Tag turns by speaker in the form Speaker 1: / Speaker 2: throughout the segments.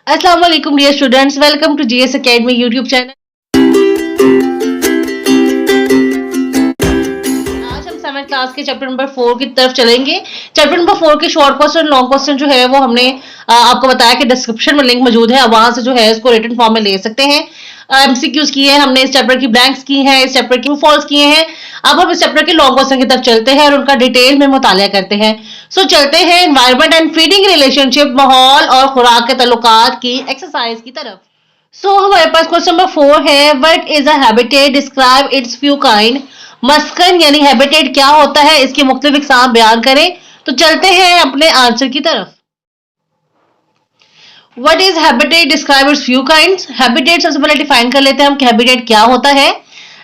Speaker 1: अस्सलाम वालेकुम dear students, welcome to GS academy YouTube channel. आज हम 7th क्लास के चैप्टर नंबर 4 की तरफ चलेंगे। चैप्टर नंबर 4 के शॉर्ट क्वेश्चन लॉन्ग क्वेश्चन जो है वो हमने आपको बताया कि डिस्क्रिप्शन में लिंक मौजूद है, आप वहां से जो है इसको रिटन फॉर्म में ले सकते हैं। एमसीक्यूज किए हैं हमने, इस चैप्टर की ब्लैंक्स की हैं, इस चैप्टर की ट्रू फॉल्स किए हैं। अब हम इस चैप्टर के लॉन्ग क्वेश्चन की तरफ चलते हैं और उनका डिटेल में मुतालिया करते हैं। सो चलते हैं एनवायरनमेंट एंड फीडिंग रिलेशनशिप, माहौल और खुराक के ताल्लुकात की एक्सरसाइज की तरफ। सो हमारे पास क्वेश्चन नंबर 4 है, what is a habitat, describe its few kind. मस्कन यानी हैबिटेट क्या होता है, इसके मुख्तलिफ इकसाम बयान करें। तो चलते हैं अपने आंसर की तरफ। What is habitat, describe its few kinds. Habitat सबसे पहले डिफाइन कर लेते हैं हम कि हैबिटेट क्या होता है।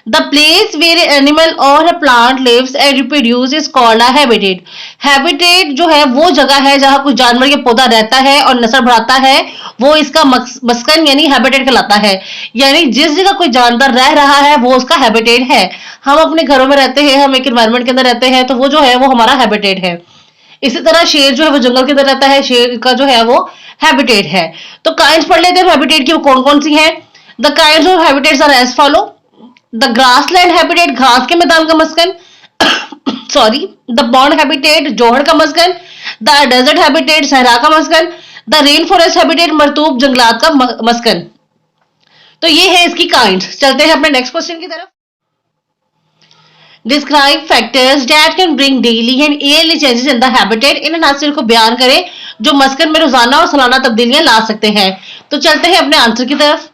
Speaker 1: द प्लेस वेयर एनिमल और a plant lives and reproduce is called a habitat. Habitat जो है वो जगह है जहां कोई जानवर या पौधा रहता है और नस्ल बढ़ाता है, वो इसका मस्कन यानी हैबिटेट कहलाता है। यानी जिस जगह कोई जानवर रह रहा है वो उसका हैबिटेट है। हम अपने घरों में रहते हैं, हम एक एनवायरनमेंट के अंदर रहते हैं, तो वो जो है वो हमारा हैबिटेट है। इसी तरह शेर जो है वो जंगल के अंदर रहता है, शेर का जो है वो हैबिटेट है। तो काइंड्स पढ़ लेते हैं हैबिटेट की, वो कौन कौन सी हैं। The kinds of habitats are as follow. The grassland habitat, घास के मैदान का मस्कन। सॉरी। द पॉन्ड हैबिटेट, जोहड़ का मस्कन। द डेजर्ट हैबिटेट, सहरा का मस्कन। द रेन फॉरेस्ट हैबिटेट, मरतूब जंगलात का मस्कन। तो ये है इसकी काइंड्स। चलते हैं अपने नेक्स्ट क्वेश्चन की तरफ। Describe factors that can bring daily and yearly changes in the habitat. इन अनासर को बयान करें जो मस्कन में रोजाना और सालाना तब्दीलियां ला सकते हैं। तो चलते हैं अपने आंसर की तरफ।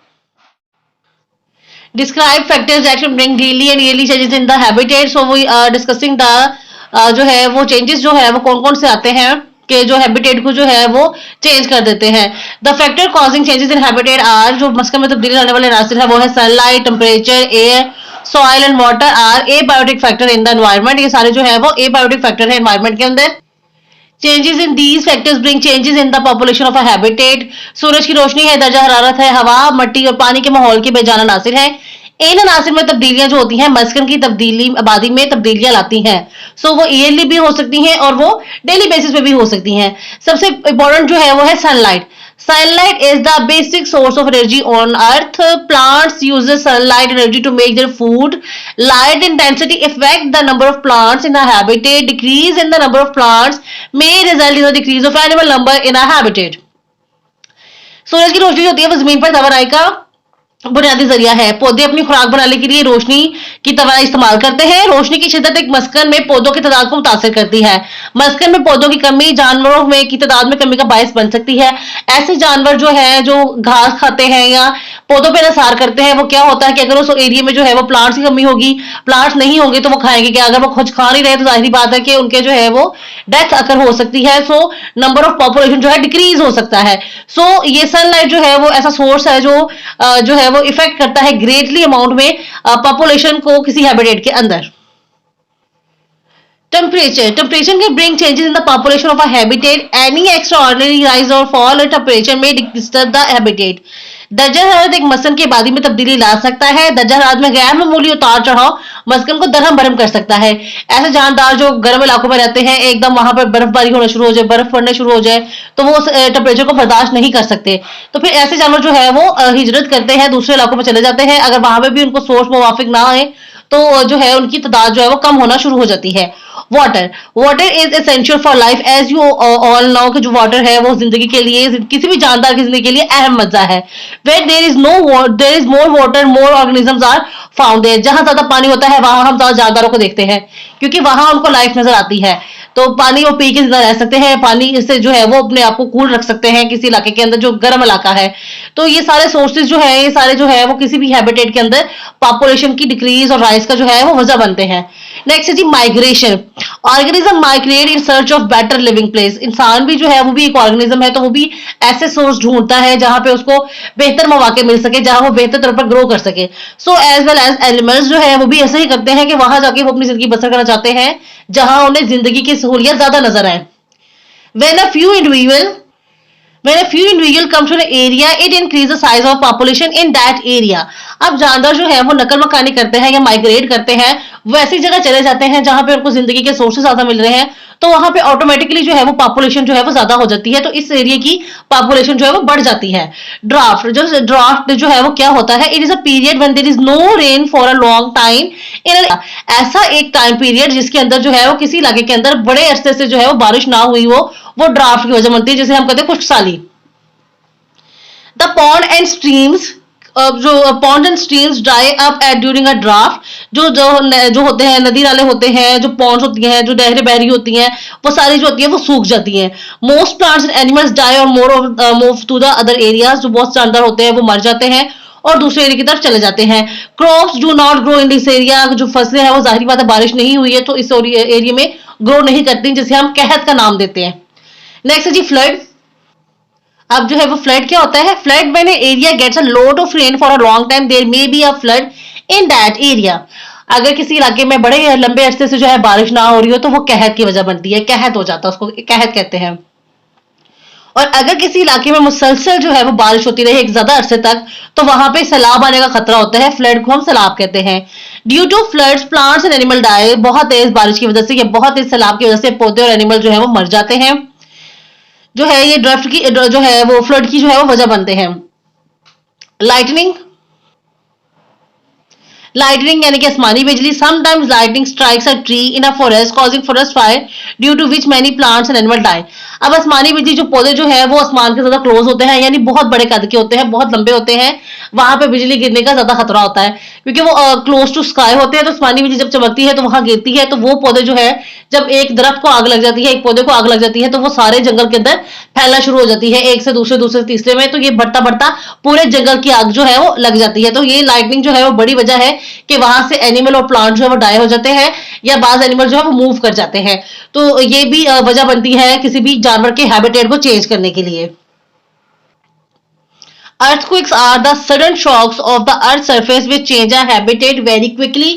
Speaker 1: Describe factors that can bring daily and yearly changes in the habitat. So we are discussing the जो है वो चेंजेस जो है वो कौन कौन से आते हैं कि जो हैबिटेट को जो है वो चेंज कर देते हैं। The factor causing changes in habitat are, जो मस्कन में तब्दीली लाने वाले अनासर है वो है sunlight, temperature, air, soil and water are abiotic factor in the environment. ये सारे जो है वो एबायोटिक फैक्टर है एनवायरनमेंट के अंदर। Changes in these factors bring changes in the population of a habitat. सूरज की रोशनी है, दर्जा हरारत है, हवा, मट्टी और पानी के माहौल के बेजान अनासिर हैं। इन अनासिर में तब्दीलियां जो होती हैं मस्कन की तब्दीली आबादी में तब्दीलियां लाती हैं। सो वो ईयरली भी हो सकती हैं और वो डेली बेसिस पे भी हो सकती हैं। सबसे इंपॉर्टेंट जो है वो है sunlight. Sunlight is the basic source of energy on Earth. Plants use the sunlight energy to make their food. Light intensity affect the number of plants in a habitat. Decrease in the number of plants may result in the decrease of animal number in a habitat. सूरज की रोशनी होती है वो जमीन पर तवानाई का बुनियादी जरिया है। पौधे अपनी खुराक बनाने के लिए रोशनी की तवानाई इस्तेमाल करते हैं। रोशनी की शिद्दत एक मस्कन में पौधों की तादाद को मुतासिर करती है। मस्कन में पौधों की कमी जानवरों में की तादाद में कमी का बायस बन सकती है। ऐसे जानवर जो है जो घास खाते हैं या पौधों पर निसार करते हैं, वो क्या होता है कि अगर उस एरिया में जो है वो प्लांट्स की कमी होगी, प्लांट्स नहीं होंगे तो वो खाएंगे क्या। अगर वो कुछ खा नहीं रहे तो जाहिर बात है कि उनके जो है वो डेथ अकर हो सकती है। सो नंबर ऑफ पॉपुलेशन जो है डिक्रीज हो सकता है। सो ये सनलाइट जो है वो ऐसा सोर्स है जो है वो इफेक्ट करता है ग्रेटली अमाउंट में पॉपुलेशन को किसी हैबिटेट के अंदर। Temperature can bring changes in the population of a habitat. Any extraordinary rise or fall in temperature may disturb the habitat. दर्जा हरारत एक मस्कन की आबादी में तब्दीली ला सकता है। दर्जा हरारत में गैर मामूली उतार चढ़ाव मस्कन को दरहम बरहम कर सकता है। ऐसे जानदार जो गर्म इलाकों में रहते हैं, एकदम वहां पर बर्फबारी होना शुरू हो जाए, बर्फ पड़ने शुरू हो जाए, तो वो टेम्परेचर को बर्दाश्त नहीं कर सकते। तो फिर ऐसे जानवर जो है वो हिजरत करते हैं, दूसरे इलाकों में चले जाते हैं। अगर वहां पर भी उनको सोर्स मुवाफिक ना आए तो जो है उनकी तादाद जो है वो कम होना शुरू हो जाती है। Water is essential for life, as you all know कि जो वाटर है वो जिंदगी के लिए, किसी भी जानदार की जिंदगी के लिए अहम मज्जा है। Where there is more water more organisms are found there. जहां ज्यादा पानी होता है वहां हम ज्यादा जानदारों को देखते हैं, क्योंकि वहां उनको लाइफ नजर आती है। तो पानी वो पी के जिंदा रह सकते हैं, पानी से जो है वो अपने आप को कूल रख सकते हैं किसी इलाके के अंदर जो गर्म इलाका है। तो ये सारे सोर्सेज जो है, ये सारे जो है वो किसी भी हैबिटेट के अंदर पॉपुलेशन की डिक्रीज और राइज का जो है वो वजह बनते हैं। नेक्स्ट है जी migration. Organism migrate in search of better living place. इंसान भी जो है वो भी एक ऑर्गेनिज्म है, तो वो भी ऐसे सोर्स ढूंढता है जहां पे उसको बेहतर मौके मिल सके, जहां वो बेहतर तरह पर ग्रो कर सके। So as well as animals जो है वो भी ऐसे ही करते हैं कि वहां जाके वो अपनी जिंदगी बसर करना चाहते हैं जहां उन्हें जिंदगी की सहूलियत ज्यादा नजर आए। When a few individual comes to an area, it increases the size of population in that area. अब जानवर जो है वो नकल मकानी करते हैं या माइग्रेट करते हैं, वो ऐसी जगह चले जाते हैं जहां पे उनको जिंदगी के सोर्सेज ज्यादा मिल रहे हैं, तो वहां पे ऑटोमेटिकली जो है वो पॉपुलेशन जो है वो ज्यादा हो जाती है, तो इस एरिया की पॉपुलेशन जो है वो बढ़ जाती है। ड्राफ्ट जो है वो क्या होता है, it is a period when there is no rain for a long time in, ऐसा एक टाइम पीरियड जिसके अंदर जो है वो किसी इलाके के अंदर बड़े अरसे से जो है वो बारिश ना हुई हो, वो ड्राफ्ट की वजह बनती है, जिसे हम कहते हैं खुश्कसाली। द पॉन्ड एंड स्ट्रीम्स, जो pond and streams dry up at during a draft, जो होते हैं नदी नाले होते हैं, जो पॉन्ड्स होती हैं, जो नहरें बह रही होती हैं, वो सारी जो होती है वो सूख जाती हैं। Most plants and animals die और move to the other areas, जो बहुत जानदार होते हैं वो मर जाते हैं और दूसरे एरिया की तरफ चले जाते हैं। Crops do not grow in this area, जो फसलें हैं वो जाहिर बात है बारिश नहीं हुई है तो इस एरिया में ग्रो नहीं करती, जिसे हम कहत का नाम देते हैं। नेक्स्ट है जी फ्लड। अब जो है वो फ्लड क्या होता है, flood when area gets a lot of rain for a long time there may be a flood in that area. अगर किसी इलाके में बड़े लंबे अरसे से जो है बारिश ना हो रही हो तो वो कहत की वजह बनती है, कहत हो जाता है, उसको कहत कहते हैं। और अगर किसी इलाके में मुसलसल जो है वो बारिश होती रहे एक ज्यादा अरसे तक, तो वहां पे सैलाब आने का खतरा होता है, फ्लड को हम सैलाब कहते हैं। Due to floods plants and animal die, बहुत तेज बारिश की वजह से या बहुत तेज सैलाब की वजह से पौधे और एनिमल जो है वो मर जाते हैं। जो है ये ड्राफ्ट की जो है वो फ्लड की जो है वो वजह बनते हैं। लाइटनिंग, लाइटनिंग यानी कि आसमानी बिजली। Sometimes lightning strikes a tree in a forest causing forest fire due to which many plants and animal die. अब आसमानी बिजली, जो पौधे जो है वो आसमान के ज्यादा क्लोज होते हैं, यानी बहुत बड़े कद के होते हैं, बहुत लंबे होते हैं, वहां पे बिजली गिरने का ज्यादा खतरा होता है, क्योंकि वो क्लोज टू स्काई होते हैं। तो आसमानी बिजली जब चमकती है तो वहां गिरती है, तो वो पौधे जो है, जब एक दरख्त को आग लग जाती है, एक पौधे को आग लग जाती है, तो वो सारे जंगल के अंदर फैलना शुरू हो जाती है, एक से दूसरे, दूसरे से तीसरे में, तो ये बढ़ता बढ़ता पूरे जंगल की आग जो है वो लग जाती है। तो ये लाइटनिंग जो है वो बड़ी वजह है कि वहां से एनिमल और प्लांट जो है वो डाई हो जाते हैं, या बाज एनिमल जो है वो मूव कर जाते हैं। तो ये भी वजह बनती है किसी भी जानवर के हैबिटेट को चेंज करने के लिए। Earthquakes are the sudden shocks of the earth's surface which change a habitat very quickly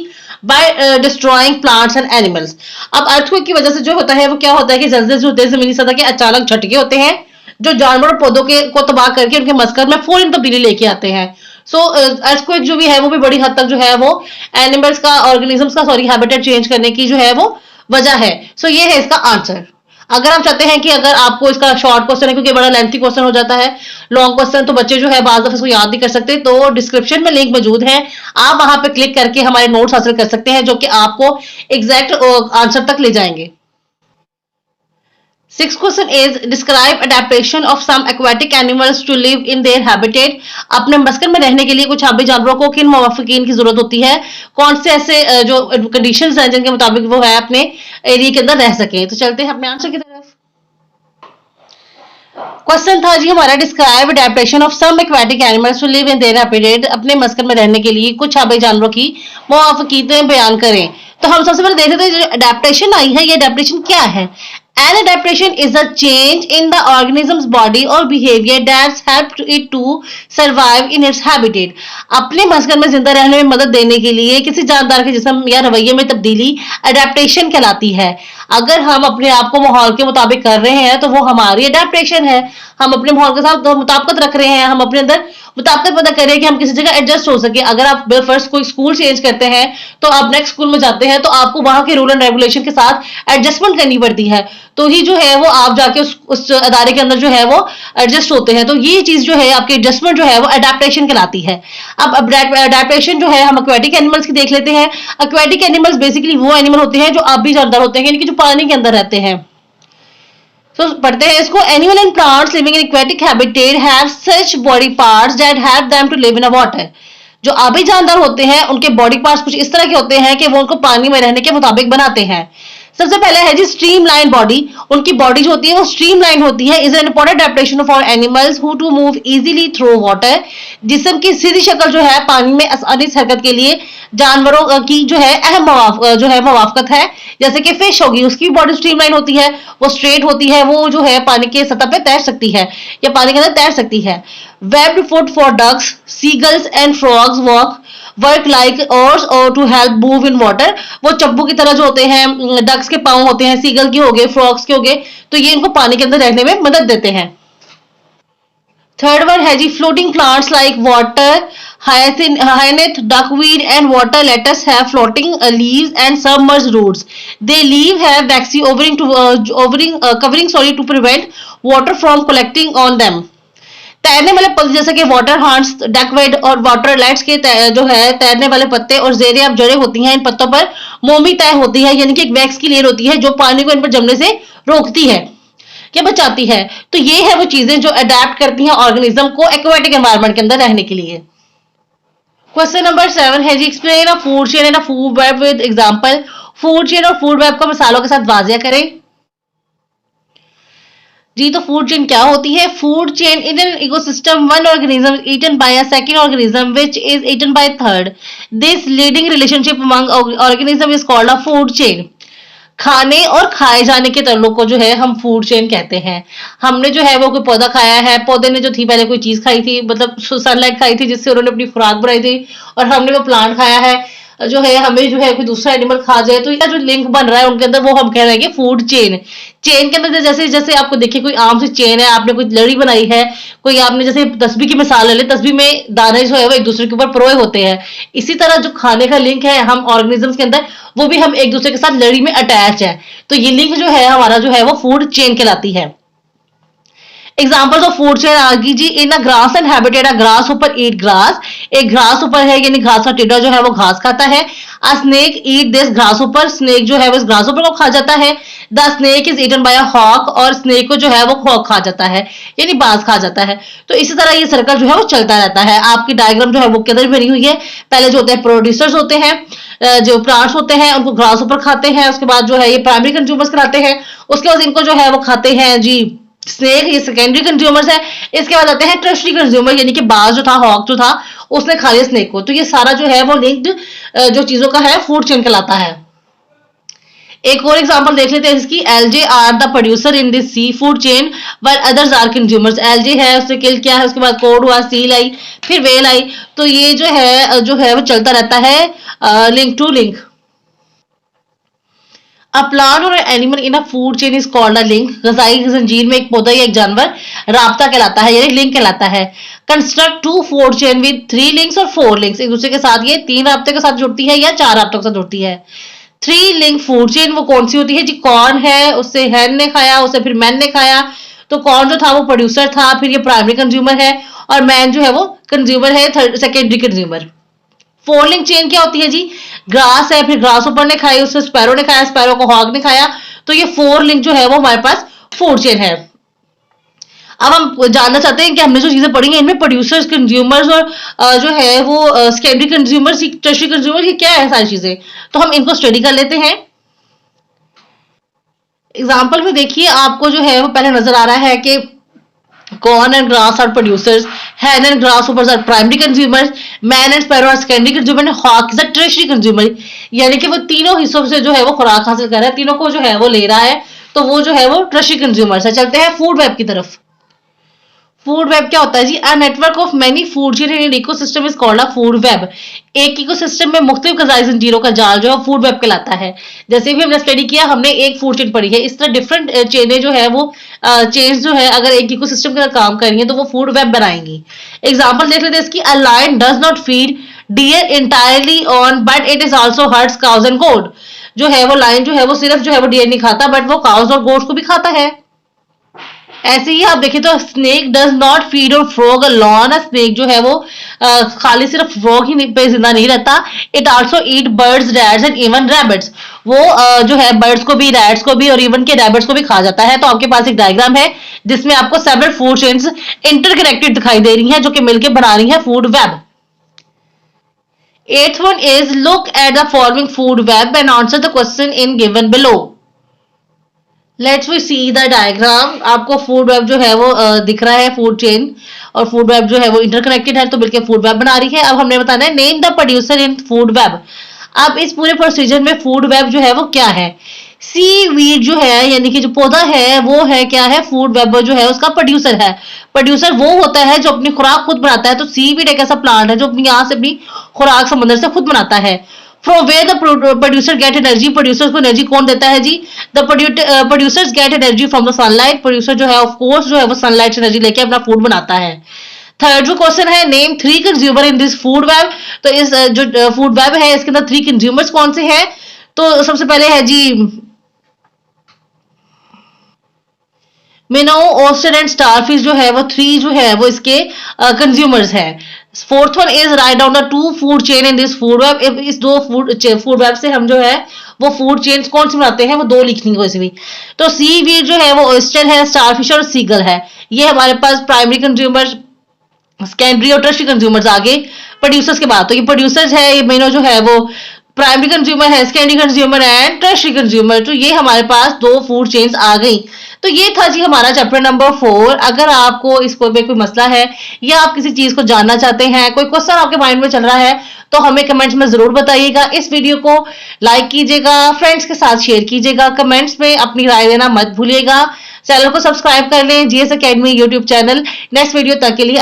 Speaker 1: by destroying plants and animals. अब earthquake की वजह से जो होता है वो क्या होता है कि जल्दी जो होते हैं जमीनी सतह के अचानक झटके होते हैं, जो जानवर और पौधों के को तबाह करके उनके मस्कर में फौरन तब्दीली लेके आते हैं। सो earthquake जो भी है वो भी बड़ी हद तक जो है वो एनिमल्स का, ऑर्गेनिजम्स का सॉरी हैबिटेट चेंज करने की जो है वो वजह है। सो ये है इसका आंसर। अगर आप चाहते हैं कि अगर आपको इसका शॉर्ट क्वेश्चन है, क्योंकि बड़ा लेंथी क्वेश्चन हो जाता है, लॉन्ग क्वेश्चन तो बच्चे जो है बाज दफा इसको याद नहीं कर सकते, तो डिस्क्रिप्शन में लिंक मौजूद है, आप वहां पे क्लिक करके हमारे नोट्स हासिल कर सकते हैं, जो कि आपको एग्जैक्ट आंसर तक ले जाएंगे। Sixth question is describe adaptation of some aquatic animals to live in their habitat. अपने मस्कन में रहने के लिए कुछ आबी जानवरों को किन मवाफिकीन की जरूरत होती है, कौन से ऐसे जो कंडीशंस हैं जिनके मुताबिक वो है अपने एरिया के अंदर रह सके। तो चलते हैं अपने आंसर की तरफ। क्वेश्चन था जी हमारा, describe adaptation of some aquatic animals to live in their habitat. अपने मस्कन में रहने के लिए कुछ आबी जानवरों की मवाफिकीतें बयान करें। तो हम सबसे पहले देख लेते हैं जो अडेप्टेशन आई है, ये अडेप्टेशन क्या है। An adaptation is a change in the organism's body or behavior that's helped it to survive in its habitat. अपने मस्कन में जिंदा रहने में मदद देने के लिए किसी जानदार के जिस्म या रवैये में तब्दीली अडेप्टेशन कहलाती है। अगर हम अपने आप को माहौल के मुताबिक कर रहे हैं तो वो हमारी अडेप्टेशन है। हम अपने माहौल के साथ मुताबिकत रख रहे हैं, हम अपने अंदर मुताबिकत पैदा कर रहे हैं कि हम किसी जगह एडजस्ट हो सके। अगर आप फर्स्ट कोई स्कूल चेंज करते हैं तो आप नेक्स्ट स्कूल में जाते हैं तो आपको वहां के रूल एंड रेगुलेशन के साथ एडजस्टमेंट करनी पड़ती है, तो ही जो है वो आप जाके उस अदारे के अंदर जो है वो एडजस्ट होते हैं। तो ये चीज जो है आपकी एडजस्टमेंट जो है वो अडेप्टेशन कहलाती है। अब अडेप्टेशन जो है हम एक्वेटिक एनिमल्स की देख लेते हैं। एक्वेटिक एनिमल्स बेसिकली वो एनिमल होते हैं जो आप भी जानदार होते हैं, यानी कि जो पानी के अंदर रहते हैं। तो पढ़ते हैं इसको। Animal and plants living in aquatic habitat have such body parts that help them to live in a water. जो आबी जानदार होते हैं उनके बॉडी पार्ट्स कुछ इस तरह के होते हैं कि वो उनको पानी में रहने के मुताबिक बनाते हैं। सबसे पहले है जी स्ट्रीमलाइन बॉडी। उनकी बॉडी जो होती है वो स्ट्रीमलाइन होती है। Is an important adaptation for animals who to move easily through water. जिस्म की सीधी शक्ल जो है पानी में आसानी से हरकत के लिए जानवरों की जो है अहम मवाफकत है। जैसे कि फिश होगी, उसकी बॉडी स्ट्रीमलाइन होती है, वो स्ट्रेट होती है, वो जो है पानी के सतह पे तैर सकती है या पानी के अंदर तैर सकती है। Webbed foot for ducks, seagulls and frogs walk work like oars और to help move in water. वो चप्पू की तरह जो होते हैं, डक्स के पांव होते हैं, सीगल के हो गए, फ्रॉग्स के हो गए, तो ये इनको पानी के अंदर रहने में मदद देते हैं। थर्ड वन है जी floating plants like water hyacinth, duckweed and water lettuce have floating leaves and submerged roots. They leaf have waxy covering to prevent water from collecting on them. तैरने वाले पत्ते जैसे कि वाटर हार्ट्स, डकवेड और water lights के जो है तैरने वाले पत्ते और जेरिया जड़ें होती हैं, इन पत्तों पर मोमी तय होती है, यानी कि एक वैक्स की लेयर होती है जो पानी को इन पर जमने से रोकती है या बचाती है। तो ये है वो चीजें जो अडेप्ट करती हैं ऑर्गेनिज्म को एक्वेटिक एनवायरनमेंट के अंदर रहने के लिए। क्वेश्चन नंबर 7 है जी explain a food chain and a food web with example. Food chain और फूड वेब को मिसालों के साथ वाजिया करें जी। तो फूड चेन क्या होती है? Food chain in an ecosystem one organism eaten by a second organism which is eaten by third. This leading relationship among organism is called a food chain. खाने और खाए जाने के ताल्लुक को जो है हम फूड चेन कहते हैं। हमने जो है वो कोई पौधा खाया है, पौधे ने जो थी पहले कोई चीज खाई थी, मतलब सनलाइट खाई थी जिससे उन्होंने अपनी खुराक बनाई थी, और हमने वो प्लांट खाया है, जो है हमें जो है कोई दूसरा एनिमल खा जाए, तो ये जो लिंक बन रहा है उनके अंदर वो हम कह रहे हैं कि फूड चेन। चेन के अंदर जैसे जैसे आपको देखिए कोई आम सी चेन है, आपने कोई लड़ी बनाई है, कोई आपने जैसे तस्बीह की मिसाल ले ले, तस्बीह में दाने जो है वो एक दूसरे के ऊपर परोए होते हैं। इसी तरह जो खाने का लिंक है हम ऑर्गेनिजम्स के अंदर, वो भी हम एक दूसरे के साथ लड़ी में अटैच है। तो ये लिंक जो है हमारा जो है वो फूड चेन कहलाती है। एग्जाम्पल्स ऑफ फूड चेन आगी जी। In a grassland habitat a grasshopper eat grass. एक ग्रास ऊपर है यानी घास का टिड्डा जो है वो घास खाता है। अ स्नेक ईट दिस ग्रास ऊपर। स्नेक जो है वो इस ग्रास ऊपर को खा जाता है। The snake is eaten by a hawk. और स्नेक को जो है वो हॉक खा जाता है यानी बाज खा जाता है। तो इसी तरह ये सर्कल जो है वो चलता रहता है। आपकी डायग्राम जो है बुक के अंदर बनी हुई है। पहले जो होते हैं प्रोड्यूसर्स होते हैं, जो प्लांट्स होते हैं उनको ग्रास ऊपर खाते हैं, उसके बाद जो है ये प्राइमरी कंज्यूमर्स कराते हैं, उसके बाद इनको जो है वो खाते हैं जी स्नेक, ये सेकेंडरी कंज्यूमर्स है। इसके बाद आते हैं टर्शरी कंज्यूमर यानी कि बाज जो था, हॉक जो था, उसने खा लिया स्नेक को। तो ये सारा जो है वो लिंक्ड जो चीजों का है फूड चेन कहलाता है। एक और एग्जांपल देख लेते हैं इसकी। Algae are the producer in this sea food chain while others are consumers. Algae है, उसने किल किया है, उसके बाद कोड हुआ, सील आई, फिर वेल आई। तो ये जो है वो चलता रहता है link to link. A plant और animal in a food chain is called a link. ग़िज़ाई जंजीर में एक पौधा या एक जानवर राब्ता कहलाता है यानी लिंक कहलाता है। Construct two food chain with 3 links और 4 लिंक्स। एक दूसरे के साथ ये 3 राब्ते के साथ जुड़ती है या 4 राब्तों के साथ जुड़ती है। 3 लिंक फूड चेन वो कौन सी होती है जी? कॉर्न है, उससे हैन ने खाया, उसे फिर मैन ने खाया। तो कॉर्न जो था वो प्रोड्यूसर था, फिर ये प्राइमरी कंज्यूमर है, और मैन जो है वो कंज्यूमर है, सेकेंडरी कंज्यूमर। 4 लिंक चेन क्या होती है जी? ग्रास है, फिर ग्रास ऊपर ने खाई, उससे स्पैरो ने खाया, स्पैरो को हॉग ने खाया। तो ये 4 लिंक जो है वो हमारे पास फूड चेन है। अब हम जानना चाहते हैं कि हमने जो चीजें पढ़ी हैं इनमें प्रोड्यूसर्स, कंज्यूमर्स और जो है वो सेकेंडरी कंज्यूमर्स, टर्शरी कंज्यूमर्स, ये क्या है सारी चीजें। तो हम इनको स्टडी कर लेते हैं। एग्जाम्पल में देखिए आपको जो है वो पहले नजर आ रहा है कि corn and grass are producers, hen and grasshoppers are primary consumers, man and sparrow are secondary consumer and hawk is a tertiary consumer। यानी कि वो तीनों हिस्सों से जो है वो खुराक हासिल कर रहा है, तीनों को जो है वो ले रहा है, तो वो जो है वो टर्शियरी कंज्यूमर्स है। चलते हैं फूड वेब की तरफ। फूड वेब क्या होता है जी? A network of many food chain in ecosystem is called a food web. एक इकोसिस्टम में मुख्तलिफ ग़िज़ाई ज़ंजीरों का जाल जो है फूड वेब कहलाता है। जैसे भी हमने स्टडी किया, हमने एक फूड चेन पढ़ी है, इस तरह डिफरेंट चेनें जो है वो चेन्स जो है अगर एक इकोसिस्टम के अंदर काम करेंगे तो वो फूड वेब बनाएंगी। एग्जाम्पल देख लेते हैं इसकी। A lion does not feed deer entirely on but it is also hurts cows and goat. जो है वो लायन जो है वो सिर्फ जो है वो डियर नहीं खाता, बट वो काउज और गोट्स को भी खाता है। ऐसे ही आप देखें तो snake does not feed on frog alone. Snake जो है वो खाली सिर्फ फ्रॉग ही पे जिंदा नहीं रहता। It also eat birds, rats and even rabbits. वो जो है बर्ड्स को भी, रैट्स को भी और इवन के रैबिट्स को भी खा जाता है। तो आपके पास एक डायग्राम है जिसमें आपको सेवरल फूड चेन्स इंटरकनेक्टेड दिखाई दे रही हैं जो कि मिलकर बना रही है food web. 8th one is look at the following food web and answer the question in given below। Let's we see the diagram. आपको फूड वेब जो है वो दिख रहा है, फूड चेन और फूड वेब जो है वो इंटरकनेक्टेड है, तो मिलकर फूड वेब बना रही है। अब हमने बताना है name the producer in food web. अब इस पूरे प्रोसीजर में फूड वेब जो है वो क्या है? सी वीड जो है यानी कि जो पौधा है वो है क्या है? फूड वेब जो है उसका प्रोड्यूसर है। प्रोड्यूसर वो होता है जो अपनी खुराक खुद बनाता है। तो सी वीड एक ऐसा प्लांट है जो अपनी यहाँ से अपनी खुराक समंदर से खुद बनाता है। From where the producer get energy, producer को एनर्जी कौन देता है जी? The producers get energy from the sunlight, producer जो है ऑफ कोर्स जो है वो सनलाइट से एनर्जी लेके अपना फूड बनाता है। थर्ड जो क्वेश्चन है, name 3 consumer in this food web, तो इस जो फूड वेब है इसके अंदर 3 कंज्यूमर्स कौन से हैं? तो सबसे पहले है जी मिनो, ऑस्टर एंड स्टारफिश जो है वो 3 जो है वो इसके कंज्यूमर्स हैं। Fourth one is write down the 2 food chain in this food web, इस 2 फूड वेब से हम जो है वो फूड चेन कौन सी बनाते हैं, वो 2 लिखनी है वैसे भी। तो सी वीड जो है वो ऑयस्टर है, स्टारफिश और सीगल है। ये हमारे पास प्राइमरी कंज्यूमर, सेकेंडरी और टर्शरी कंज्यूमर्स आगे प्रोड्यूसर्स के बाद। तो ये प्रोड्यूसर्स है, ये मेनो जो है वो प्राइमरी कंज्यूमर है, secondary consumer and tertiary consumer. तो ये हमारे पास 2 फूड चेन्स आ गई। तो ये था जी हमारा चैप्टर नंबर 4। अगर आपको इसको में कोई मसला है या आप किसी चीज को जानना चाहते हैं, कोई क्वेश्चन आपके माइंड में चल रहा है, तो हमें कमेंट्स में जरूर बताइएगा। इस वीडियो को लाइक कीजिएगा, फ्रेंड्स के साथ शेयर कीजिएगा, कमेंट्स में अपनी राय देना मत भूलिएगा। चैनल को सब्सक्राइब कर लें, GS academy YouTube channel. Next video तक के लिए